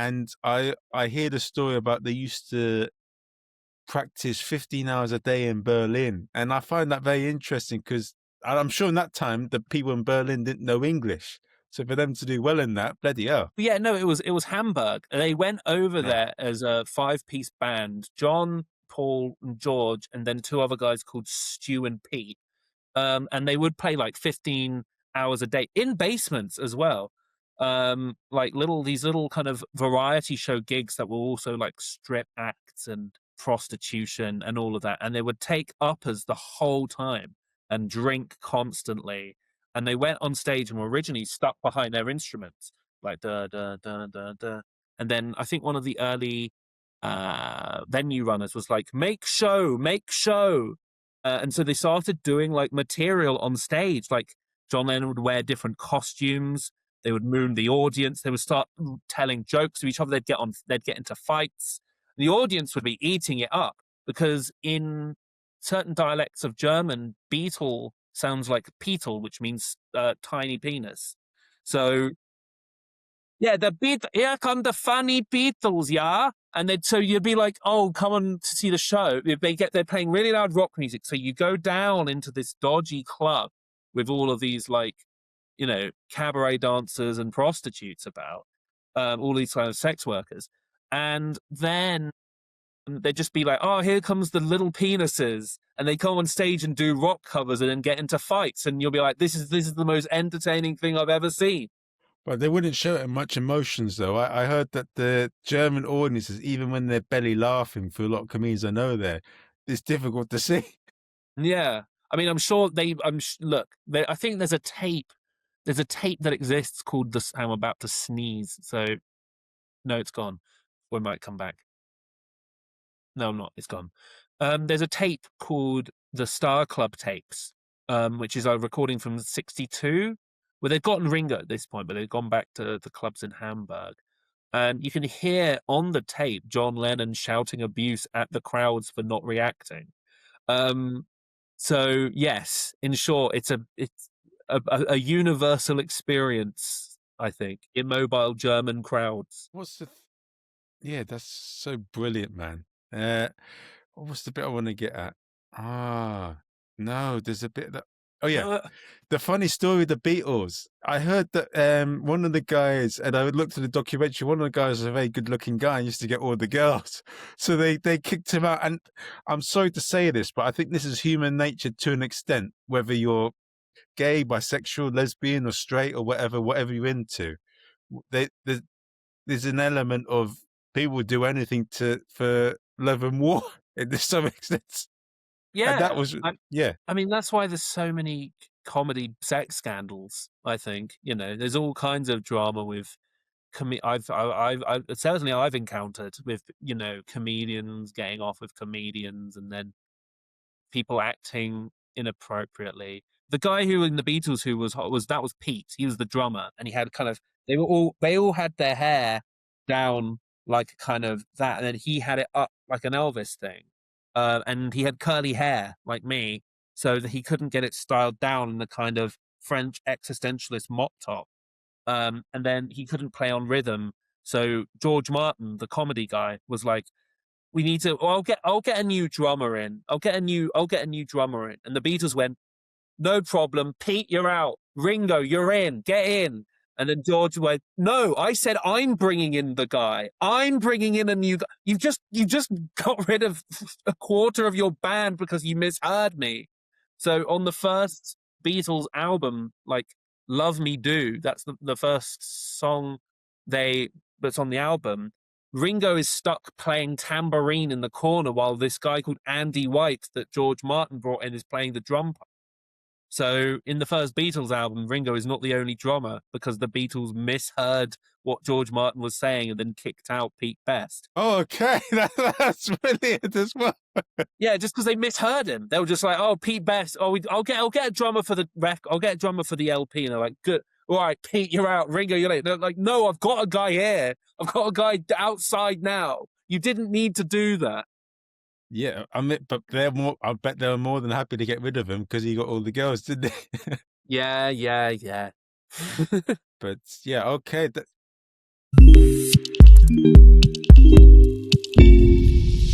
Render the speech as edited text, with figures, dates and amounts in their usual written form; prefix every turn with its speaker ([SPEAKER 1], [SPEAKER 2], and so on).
[SPEAKER 1] and I hear the story about they used to practice 15 hours a day in Berlin, and I find that very interesting because I'm sure in that time the people in Berlin didn't know English, so for them to do well in that, bloody hell.
[SPEAKER 2] But yeah, no, it was Hamburg. They went over there as a 5-piece band: John, Paul, and George, and then 2 other guys called Stu and Pete. And they would play like 15 hours a day in basements as well. Like these little kind of variety show gigs that were also like strip acts and prostitution and all of that. And they would take uppers the whole time and drink constantly. And they went on stage and were originally stuck behind their instruments, like da da da da da. And then I think one of the early venue runners was like, make show, make show. And so they started doing like material on stage. Like John Lennon would wear different costumes. They would moon the audience. They would start telling jokes to each other. They'd get into fights. The audience would be eating it up because in certain dialects of German, Beatle sounds like Petal, which means tiny penis. So yeah, here come the funny Beatles, yeah. And then so you'd be like, oh, come on to see the show. They're playing really loud rock music. So you go down into this dodgy club with all of these like, cabaret dancers and prostitutes about, all these kind of sex workers. And then they'd just be like, oh, here comes the little penises. And they come on stage and do rock covers and then get into fights. And you'll be like, this is the most entertaining thing I've ever seen.
[SPEAKER 1] But they wouldn't show it much emotions, though. I heard that the German audiences, even when they're belly laughing, for a lot of comedians I know there, it's difficult to see.
[SPEAKER 2] Yeah. I mean, I'm sure I think there's a tape that exists called I'm About to Sneeze. So, no, it's gone. We might come back. No, I'm not. It's gone. There's a tape called the Star Club tapes, which is a recording from '62. Well, they'd gotten Ringo at this point, but they'd gone back to the clubs in Hamburg. And you can hear on the tape John Lennon shouting abuse at the crowds for not reacting. So yes, in short, it's a universal experience, I think, immobile German crowds.
[SPEAKER 1] Yeah, that's so brilliant, man. What was the bit I want to get at? No, there's a bit that. Oh yeah, the funny story of the Beatles. I heard that one of the guys, and I looked at the documentary. One of the guys was a very good-looking guy and used to get all the girls, so they kicked him out. And I'm sorry to say this, but I think this is human nature to an extent. Whether you're gay, bisexual, lesbian, or straight, or whatever you're into, there's an element of people would do anything for love and war to some extent.
[SPEAKER 2] Yeah,
[SPEAKER 1] and that was
[SPEAKER 2] I mean, that's why there's so many comedy sex scandals. I think there's all kinds of drama with. I've certainly I've encountered with comedians getting off with comedians, and then people acting inappropriately. The guy who in the Beatles who was Pete. He was the drummer, and he had kind of they all had their hair down like kind of that, and then he had it up like an Elvis thing. And he had curly hair like me, so that he couldn't get it styled down in the kind of French existentialist mop top. And then he couldn't play on rhythm. So George Martin, the comedy guy, was like, "We need to. I'll get a new drummer in. I'll get a new drummer in." And the Beatles went, "No problem, Pete, you're out. Ringo, you're in. Get in." And then George went, "No, I said I'm bringing in the guy. I'm bringing in a new guy. You just got rid of a quarter of your band because you misheard me." So on the first Beatles album, like Love Me Do, that's the first song that's on the album. Ringo is stuck playing tambourine in the corner while this guy called Andy White that George Martin brought in is playing the drum. So in the first Beatles album, Ringo is not the only drummer because the Beatles misheard what George Martin was saying and then kicked out Pete Best.
[SPEAKER 1] Oh, okay. That's brilliant as well.
[SPEAKER 2] Yeah, just because they misheard him. They were just like, "Oh, Pete Best. Oh, I'll get a drummer for the I'll get a drummer for the LP." And they're like, "Good. All right, Pete, you're out. Ringo, you're late." They're like, "No, I've got a guy here. I've got a guy outside now. You didn't need to do that."
[SPEAKER 1] Yeah, I mean, but I bet they were more than happy to get rid of him because he got all the girls, didn't they?
[SPEAKER 2] Yeah.
[SPEAKER 1] But yeah, okay.